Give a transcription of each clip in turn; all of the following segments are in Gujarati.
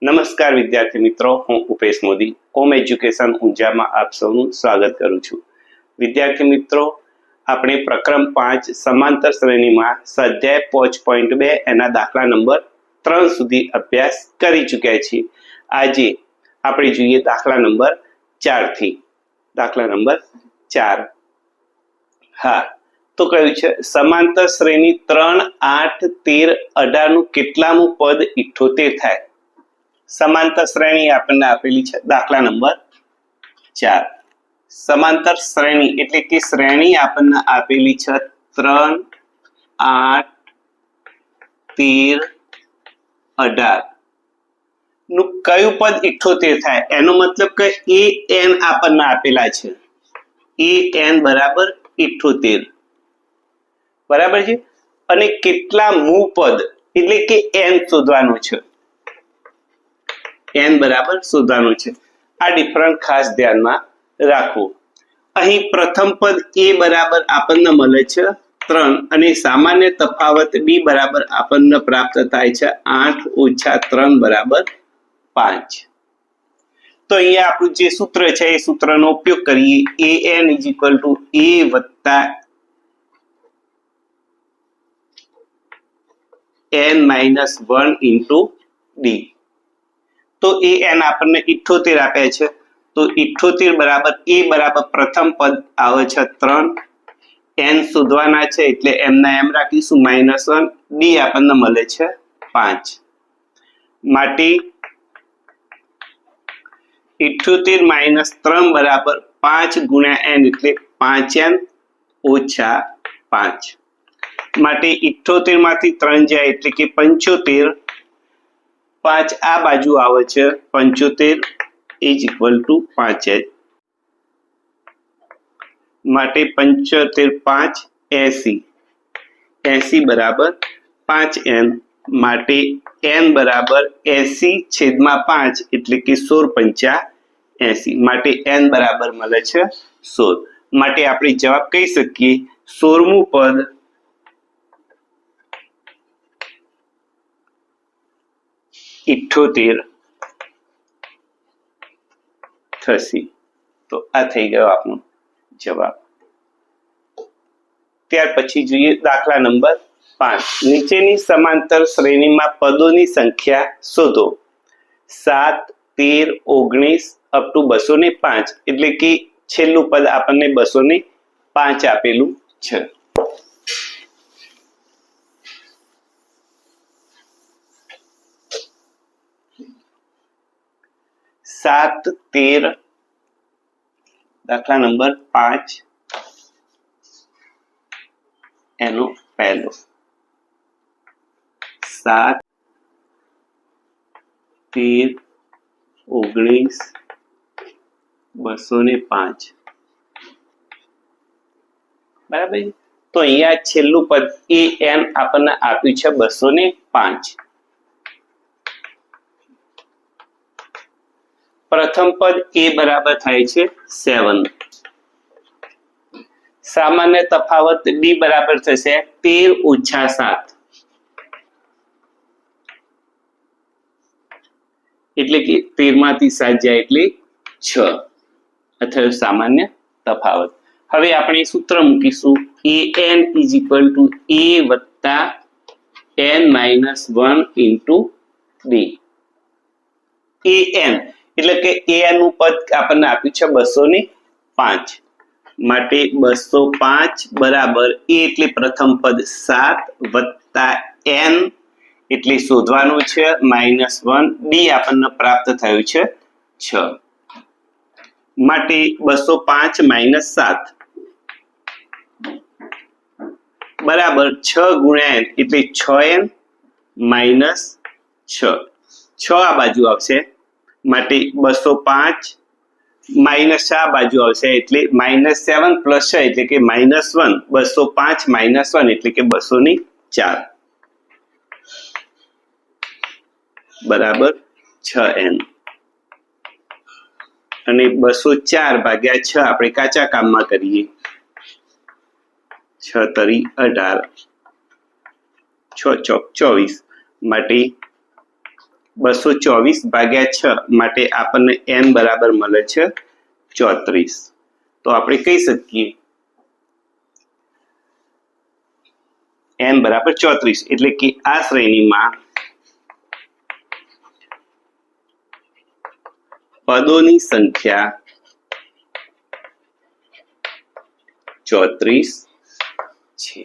નમસ્કાર વિદ્યાર્થી મિત્રો, હું ઉપેશ મોદી હોમ એજ્યુકેશન ઊંઝામાં આપ સૌનું સ્વાગત કરું છું. વિદ્યાર્થી મિત્રો, આપણે પ્રકરણ 5 સમાંતર શ્રેણીમાં સ્વાધ્યાય 5.2 એના દાખલા નંબર 3 સુધી અભ્યાસ કરી ચૂક્યા છીએ. આજે આપણે જોઈએ દાખલા નંબર 4 થી. દાખલા નંબર 4. હા, તો કહ્યું છે સમાંતર શ્રેણી 3, 8, 13, 18 નું કેટલામું પદ 78 થાય. સમાંતર શ્રેણી આપણને આપેલી છે દાખલા નંબર 4. સમાંતર શ્રેણી એટલે કે શ્રેણી આપણને આપેલી છે 3, 8, 13, 18 નું કયું પદ 78 થાય? એનો મતલબ કે an આપણને આપેલા છે. an બરાબર 78 બરાબર છે. અને કેટલા મૂ પદ એટલે કે n શોધવાનું છે. n બરાબર શોધવાનું છે. આ ડિફરન્ટ ખાસ ધ્યાનમાં રાખવું. અહીં પ્રથમ પદ a બરાબર આપણને મળે છે 3 અને સામાન્ય તફાવત b બરાબર આપણને પ્રાપ્ત થાય છે 8 - 3 બરાબર 5. તો અહીંયા આપણું જે સૂત્ર છે એ સૂત્રનો ઉપયોગ કરીએ. an = a - n-1 * d. તો an આપણને 78 આપ્યા છે. તો 78 બરાબર a બરાબર પ્રથમ પદ આવે છે 3, n શોધવાના છે એટલે m ના m રાખીશું -1, d આપણને મળે છે 5. માટે 78 - 3 બરાબર 5 × n એટલે 5n - 5. માટે 78 માંથી 3 જાય એટલે કે 75. 5 આ બાજુ આવે છે 75 = 5h. માટે 75 × 5 = 80. 80 બરાબર 5n. માટે n બરાબર 80/5 એટલે કે 16 × 80. માટે n બરાબર મળે છે 16. માટે આપણે જવાબ કહી શકીએ 16મું પદ -78 થશે. તો આ થઈ ગયો આપણો જવાબ. ત્યાર પછી જોઈએ દાખલા નંબર 5. નીચેની સમાંતર શ્રેણીમાં પદોની સંખ્યા શોધો. 7, 13, 19 up to 205 એટલે કે છેલ્લું પદ આપણને 205 આપેલું છે. 7, 13 દાખલા નંબર 5 એનો પહેલો. 7, 13, 19, 205 બરાબર. તો અહીંયા છેલ્લું પદ an આપણને આપ્યું છે 205. પ્રથમ પદ a બરાબર થાય છે 7. સામાન્ય તફાવત b બરાબર થશે 13 - 7 એટલે કે 13 માંથી 7 જાય એટલે 6 અથવા સામાન્ય તફાવત. હવે આપણે સૂત્ર મૂકીશું an = a + n-1 * d. an એટલે કે an નું પદ આપણને આપ્યું છે 205. માટે 205 બરાબર a એટલે પ્રથમ પદ 7 + n એટલે શોધવાનું છે -1, d આપણને પ્રાપ્ત થયું છે 6. માટે 205 - 7 બરાબર 6 × n એટલે 6n - 6. 6 આ બાજુ આવશે. માટે 205 - આ બાજુ આવશે એટલે -7 + 6 એટલે કે -1. 205 - 1 એટલે કે 204 બરાબર 6n. અને 204 / 6 આપણે કાચા કામમાં કરીએ. 6 તરી 18, 6 ચોક 24. માટે 224 ભાગ્યા 6 માટે આપણને n બરાબર મળે છે 34. તો આપણે કહી શકીએ n બરાબર 34 એટલે કે આ શ્રેણીમાં પદોની સંખ્યા 34 છે.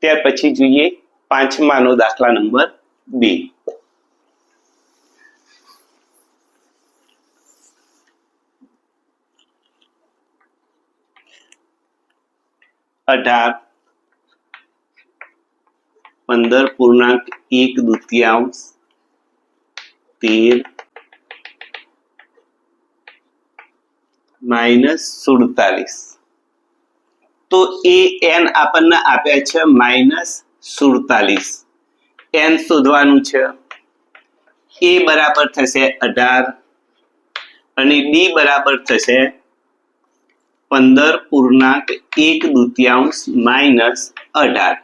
ત્યાર પછી જોઈએ પાંચમાનો દાખલા નંબર 2. અઢાર 15.1/2 13 -47. તો એ n આપણને આપ્યા છે -47. n શોધવાનું છે. a બરાબર થશે 18 અને d બરાબર થશે 15.1/2 -18.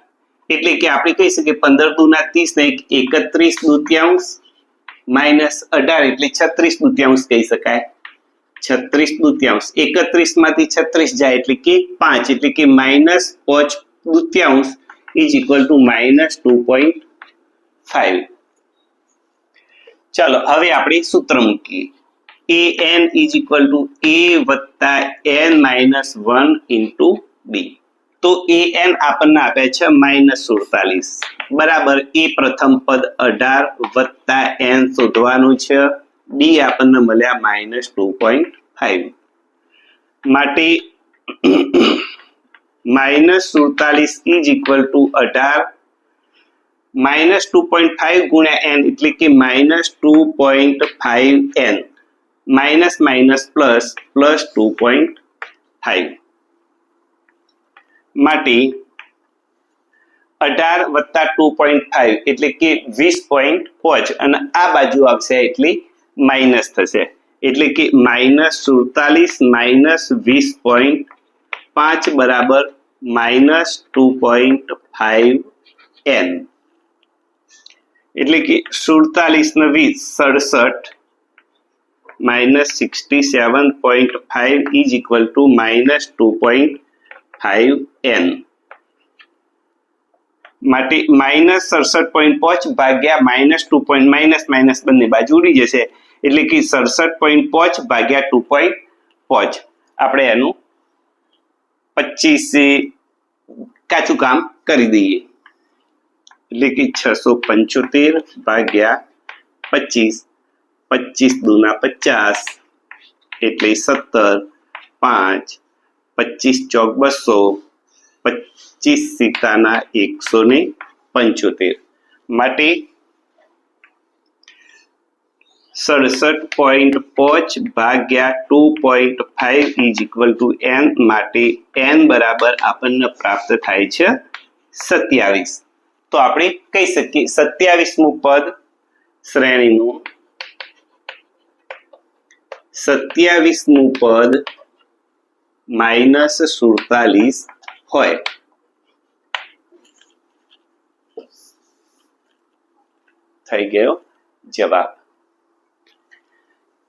એટલે કે આપણે કહી શકીએ 15 દુના 30 ને 31/2 -18 એટલે 36/2 કહી શકાય. 36/2 31 માંથી 36 જાય એટલે કે 5 એટલે કે -5/2 ઇઝ ઇક્વલ ટુ -2.5. ચાલો હવે આપણે સૂત્ર મૂકીએ. an is equal to a વત્તા n માઇનસ 1 ઇન્ટુ b. તો an આપણને આપે છે -47 બરાબર એ પ્રથમ પદ 18 વત્તા n શોધવાનું છે. d આપણને મળ્યા -2.5 માટે -47 ઇઝ ઇક્વલ ટુ 18 -2.5 ગુણ્યા n એટલે કે -2.5n minus minus plus plus 2.5 માટે 18 વત્તા 2.5 એટલે કે 20.5 અને આ બાજુ આવશે એટલે માઇનસ થશે એટલે કે -47 માઇનસ 20.5 બરાબર -2.5n એટલે કે 47 ને 20 67 -67.5 is equal to -2.5n માટે -67.5 ભાગ્યા -2. માઇનસ બંને બાજુ ઉડી જશે એટલે કે 67.5 ભાગ્યા 2.5 આપણે એનું 25 કાચું કામ કરી દઈએ એટલે કે 675 ભાગ્યા 25 25 દુના 50 એટલે 17 5 25 ચોક 200 25 સિત્તાના 175 માટે 67.5 ભાગ્યા 2.5 ઇઝ ઇક્વલ ટુ n માટે n બરાબર આપણને પ્રાપ્ત થાય છે 27. તો આપણે કહી શકીએ 27મું પદ શ્રેણીનું 27મું પદ -47 હોય. થઈ ગયો જવાબ.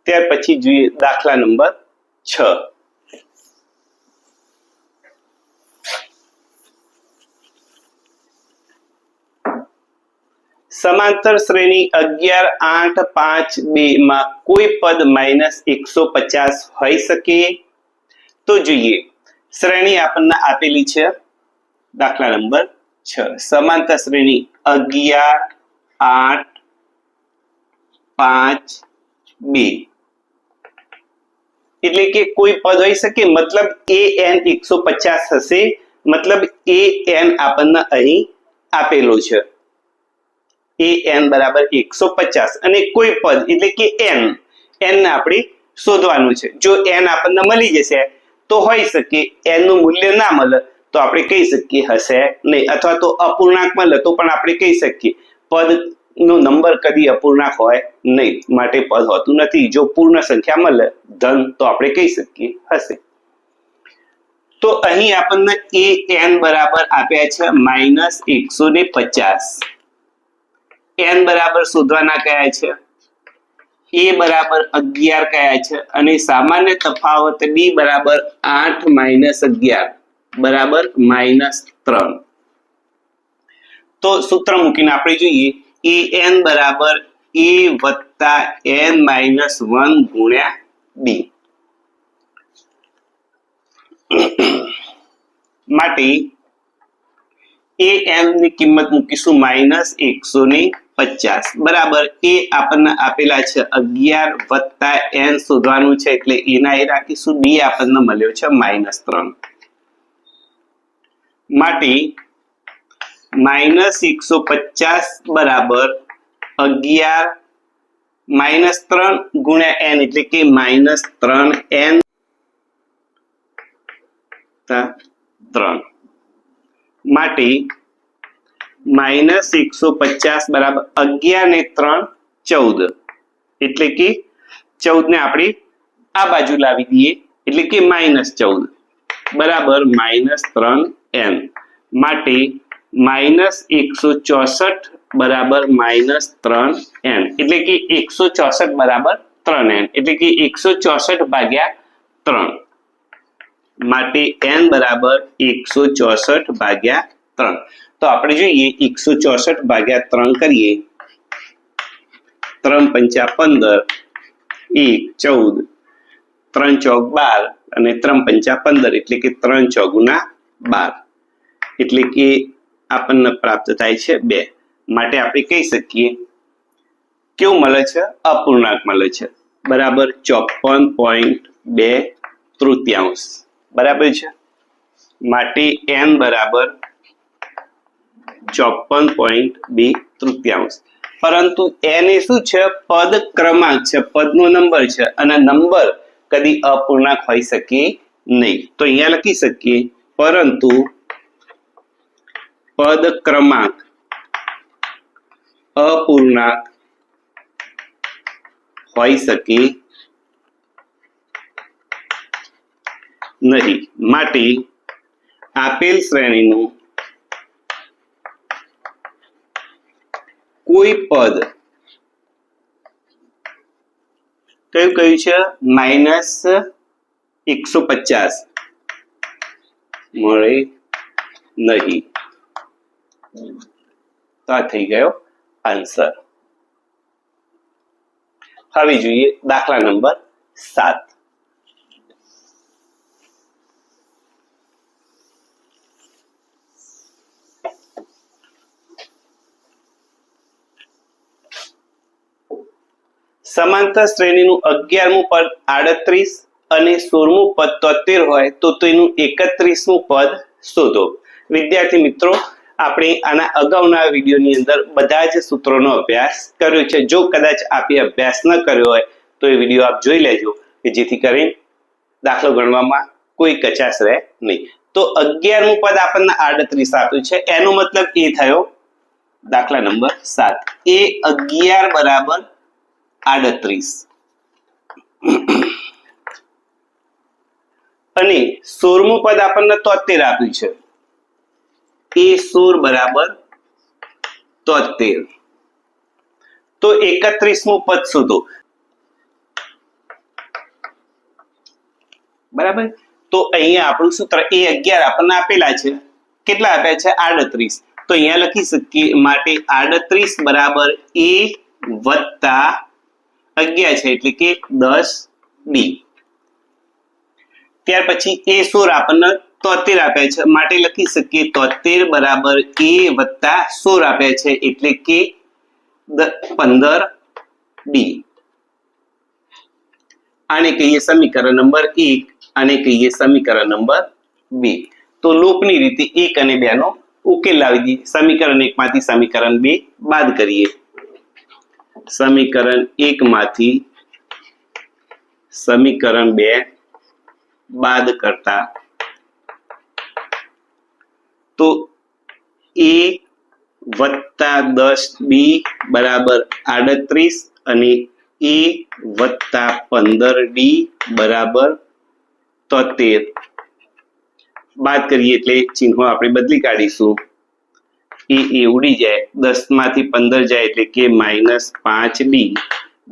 ત્યાર પછી જોઈએ દાખલા નંબર 6. સમાંતર શ્રેણી 11 8 5 2 માં કોઈ પદ -150 હોઈ શકે? તો જોઈએ શ્રેણી આપણને આપેલી છે દાખલા નંબર 6. સમાંતર શ્રેણી 11 8 5 2 એટલે કે કોઈ પદ હોઈ શકે મતલબ an 150 હશે મતલબ an આપણને અહીં આપેલો છે an બરાબર 150 અને કોઈ પદ એટલે કે n ને આપણે શોધવાનું છે. જો n આપણને મળી જશે તો હોઈ શકે n નું મૂલ્ય ના મળે તો આપણે કહી શકીએ હશે નહીં અથવા તો અપૂર્ણાંક મળે તો પણ આપણે કહી શકીએ પદ નો નંબર કદી અપૂર્ણાંક હોય નહીં માટે પદ હોતું નથી. જો પૂર્ણ સંખ્યા મળે ધન તો આપણે કહી શકીએ હશે. તો અહીં આપણને an બરાબર આપ્યા છે -150. n બરાબર શોધવાના કયા છે? a બરાબર 11 કયા છે અને સામાન્ય તફાવત b બરાબર 8 - 11 બરાબર -3. તો સૂત્ર મૂકીને આપણે જોઈએ an બરાબર a વત્તા n - 1 ગુણ્યા b. માટે an ની કિંમત મૂકીશું -150 બરાબર એ આપણને આપેલા છે 11 વત્તા n શોધવાનું છે એટલે એના એ રાખીશું. b આપણને મળ્યો છે -3. માટે -150 બરાબર 11 -3 ગુણ્યા n એટલે કે -3n 3. માટે -150 બરાબર 11 ને 3 14 એટલે કે 14 ને આપણે આ બાજુ લાવી દઈએ એટલે કે -14 બરાબર -3n. માટે -164 બરાબર -3n એટલે કે 164 બરાબર 3n એટલે કે 164 ભાગ્યા 3. માટે n બરાબર 164 ભાગ્યા 3. તો આપણે જોઈએ 164 ભાગ્યા 3 કરીએ 3 પંચા 15 1 14 3 ચોક 12 અને 3 પંચા 15 એટલે કે 3 ચોગુના 12 એટલે કે આપણને પ્રાપ્ત થાય છે 2. માટે આપણે કહી શકીએ કેવું મળે છે? અપૂર્ણાંક મળે છે બરાબર 54.2 બરાબર છે. માટે n બરાબર 54.2. પરંતુ n એ શું છે? પદ ક્રમાંક છે, પદનો નંબર છે અને નંબર કદી અપૂર્ણાંક હોઈ શકે નહીં. તો અહીંયા લખી શકીએ પરંતુ પદ ક્રમાંક અપૂર્ણાંક હોઈ શકે નહીં. માટે આપેલ શ્રેણીનું કોઈ પદ કયું કયું છે? -150 મળે નહીં. તો આ થઈ ગયો આન્સર. હવે જોઈએ દાખલા નંબર 7. સમાંતર શ્રેણીનું 11મું પદ 38 અને 16મું પદ 73 હોય તો તેનું 31મું પદ શોધો. વિદ્યાર્થી મિત્રો, આપણે આના અગાઉના વિડીયોની અંદર બધા જ સૂત્રોનો અભ્યાસ કર્યો છે. જો કદાચ આપે અભ્યાસ ન કર્યો હોય તો એ વિડીયો આપ જોઈ લેજો કે જેથી કરીને દાખલો ગણવામાં કોઈ કચાશ રહે નહીં. તો 11મું પદ આપણને 38 આપ્યું છે એનો મતલબ એ થયો દાખલા નંબર 7 એ 11 બરાબર 38 અને 16મું પદ આપણને 73 આપ્યું છે એ 16 બરાબર 73. તો 31મું પદ શોધો. બરાબર. તો અહીંયા આપણું સૂત્ર એ 11 આપણને આપેલા છે. કેટલા આપ્યા છે? 38. તો અહીંયા લખી શકીએ માટે 38 બરાબર a વત્તા 11 છે એટલે કે 10b. ત્યાર પછી એ 16 આપણને 73 આપ્યા છે માટે લખી શકીએ 73 બરાબર a વત્તા 16 આપ્યા છે એટલે કે 15b. આને કહીએ સમીકરણ નંબર 1, આને કહીએ સમીકરણ નંબર 2. તો લૂપની રીતે 1 અને 2 નો ઉકેલ લાવી દઈએ. સમીકરણ 1 માંથી સમીકરણ 2 બાદ કરીએ. સમીકરણ 1 માંથી સમીકરણ 2 બાદ કરતા તો a વત્તા 10b બરાબર 38 અને a વત્તા 15d બરાબર 73. બાદ કરીએ એટલે ચિહ્નો આપણે બદલી કાઢીશું. એ ઉડી જાય, 10 માંથી 15 જાય એટલે કે -5d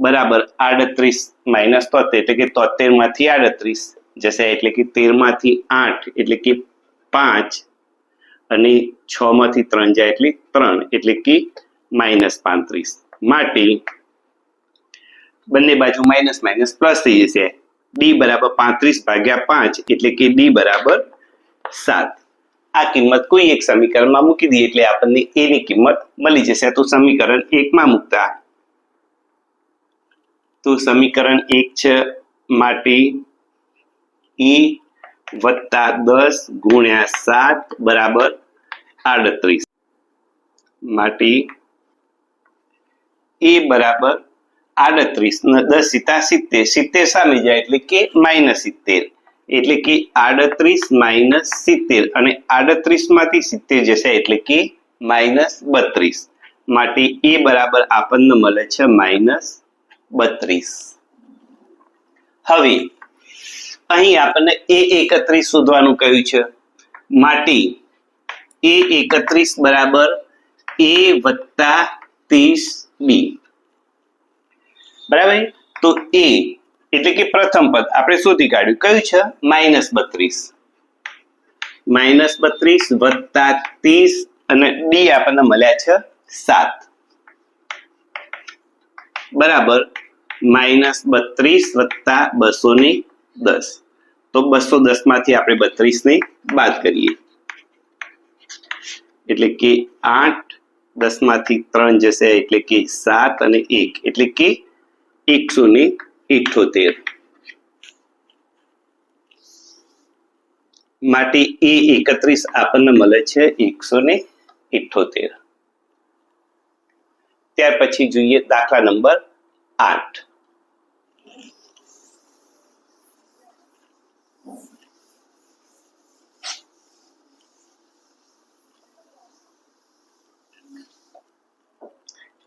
બરાબર 38 માઇનસ 73 એટલે કે 73 માંથી 38 જશે એટલે કે 13 માંથી 8 એટલે કે 5 અને 6 માંથી 3 જાય એટલે 3 એટલે કે -35 માટે બંને બાજુ માઇનસ માઇનસ પ્લસ થઈ જશે. ડી બરાબર 35 ભાગ્યા 5 એટલે કે ડી બરાબર 7. આ કિંમત કોઈ એક સમીકરણમાં મૂકી દઈએ એટલે આપણને એ ની કિંમત મળી જશે. તો સમીકરણ 1 માં મૂકતા તો સમીકરણ 1 છે માટે એ વત્તા 10 ગુણ્યા 7 બરાબર 38 માટે એ બરાબર 38 ને 10 સીતા 70 70 સામે જાય એટલે કે -70 એટલે કે 38 માઇનસ 70 અને 38 માંથી 70 જશે એટલે કે -32 માટે એ બરાબર આપણને મળે છે -32. હવે અહીં આપણને A31 શોધવાનું કહ્યું છે માટે A31 બરાબર A વત્તા 30B બરાબર. તો A એટલે કે પ્રથમ પદ આપણે શોધી કાઢ્યું કયું છે -32 વત્તા 30 અને D આપણને મળ્યા છે 7 બરાબર -32 વત્તા 210. તો 210 માંથી આપણે 32 ને બાદ કરીએ એટલે કે 8 10 માંથી 3 જશે એટલે કે 7 અને 1 એટલે કે 178 માટે A31 આપણને મળે છે 178. ત્યાર પછી જોઈએ દાખલા નંબર 8.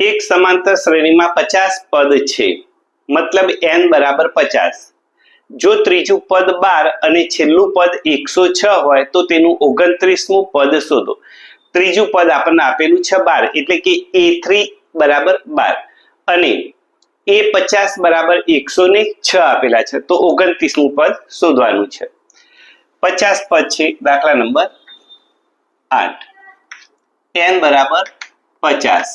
એક સમાંતર શ્રેણીમાં 50 પદ છે મતલબ n બરાબર 50. જો ત્રીજું પદ 12 અને છેલ્લું પદ 106 હોય તો તેનું 29મું પદ શોધો. ત્રીજું પદ આપણને આપેલું છે 12 એટલે કે A3 બરાબર 12 અને A50 બરાબર 106 આપેલા છે તો 29મું પદ શોધવાનું છે. 50 પદ છે દાખલા નંબર 8 n બરાબર 50.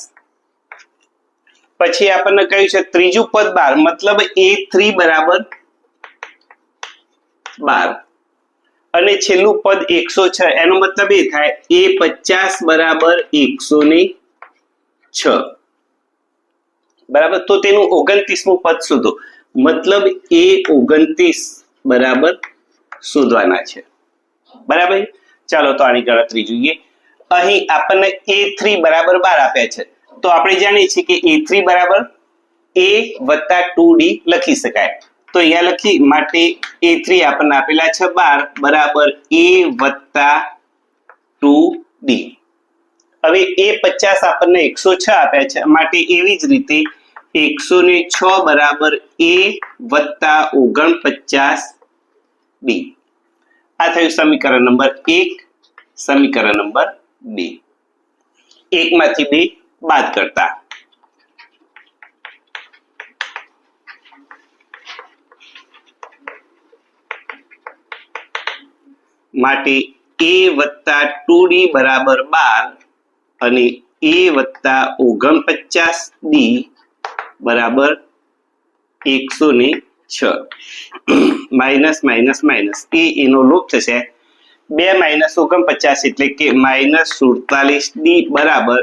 પછી આપણને કહ્યું છે ત્રીજું પદ 12 મતલબ A3 બરાબર 12 અને છેલ્લું પદ 106 એનો મતલબ એ થાય A50 બરાબર 106 બરાબર. તો તેનું 29મું પદ શોધો મતલબ A29 બરાબર શોધવાના છે બરાબર. ચાલો તો આની ગણતરી જોઈએ. અહીં આપણને A3 બરાબર 12 આપ્યા છે તો આપણે જાણીએ છીએ કે A3 બરાબર A વત્તા 2D લખી શકાય. તો અહીંયા લખી માટે A3 આપણને આપેલા છે 12 બરાબર A વત્તા 2D. હવે A50 આપણને 106 આપ્યા છે માટે એવી જ રીતે 106 બરાબર A વત્તા 49D. આ થયું સમીકરણ નંબર 1. સમીકરણ નંબર 2 1 માંથી 2 બાદ કરતા માટે A વત્તા 2D બરાબર 12 અને A વત્તા 49D બરાબર 106. માઇનસ માઇનસ માઇનસ એનો લોપ થશે 2 માઇનસ 49 એટલે કે -47D બરાબર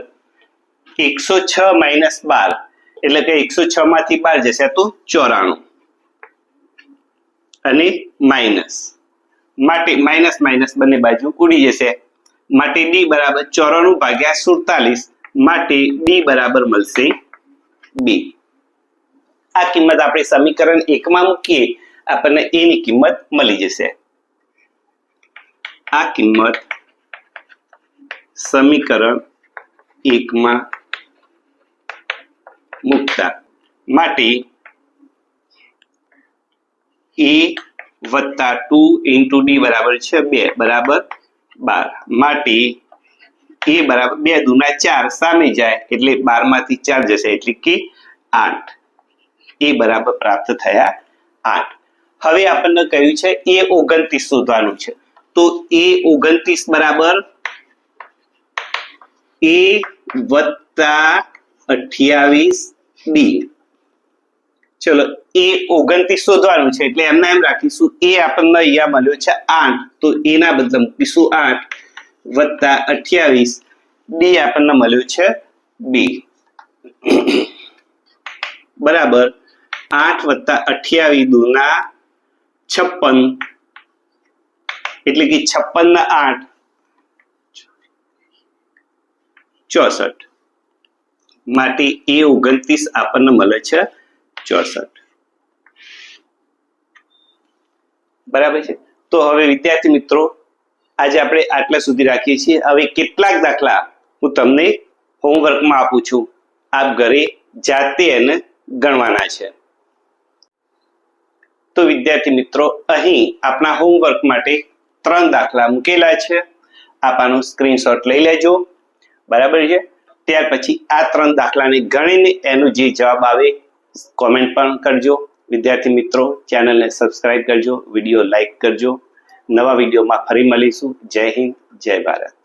106 માઇનસ 12 એટલે કે 106 માંથી 12 જશે તો 94 અને માઇનસ માટે માઇનસ માઇનસ બંને બાજુ ઉડી જશે માટે D બરાબર 94 ભાગ્યા 47 માટે D બરાબર મળશે 2. આ કિંમત આપણે સમીકરણ 1 માં મૂકીએ આપણને A ની કિંમત મળી જશે. આ કિંમત સમીકરણ 1 માં મૂકતા માટે A વત્તા 2 into D બરાબર છે 2 બરાબર 12 માટે એ બરાબર 2 દુના 4 સામે જાય એટલે 12 માંથી 4 જશે એટલે કે 8. એ બરાબર પ્રાપ્ત થયા 8. હવે આપણને કહ્યું છે એ 29 શોધવાનું છે. તો એ 29 બરાબર a વત્તા 28b. ચલો એ 29 શોધવાનું છે એટલે એમના એમ રાખીશું. એ આપણને અહીંયા મળ્યો છે 8 તો એ ના બદલે મૂકીશું 8 વત્તા 28 b આપણને મળ્યો છે b બરાબર 8 વત્તા 28 દુના 56 એટલે કે 56 ના 8 64 માટે એ 29 આપણને મળે છે 64. બરાબર છે. તો હવે વિદ્યાર્થી મિત્રો આજે આપણે આટલા સુધી રાખીએ છીએ. હવે કેટલાક દાખલા હું તમને હોમવર્કમાં આપું છું. આપ ઘરે જાતે એને ગણવાના છે. તો વિદ્યાર્થી મિત્રો અહીં આપણા હોમવર્ક માટે 3 દાખલા મૂકેલા છે. આપ આનો સ્ક્રીનશોટ લઈ લેજો. બરાબર છે. ત્યાર પછી આ 3 દાખલાને ગણીને એનો જે જવાબ આવે કોમેન્ટ પણ કરજો. વિદ્યાર્થી મિત્રો ચેનલને સબસ્ક્રાઇબ કરજો, વિડીયો લાઈક કરજો. નવા વિડીયોમાં ફરી મળીશું. જય હિન્દ, જય ભારત.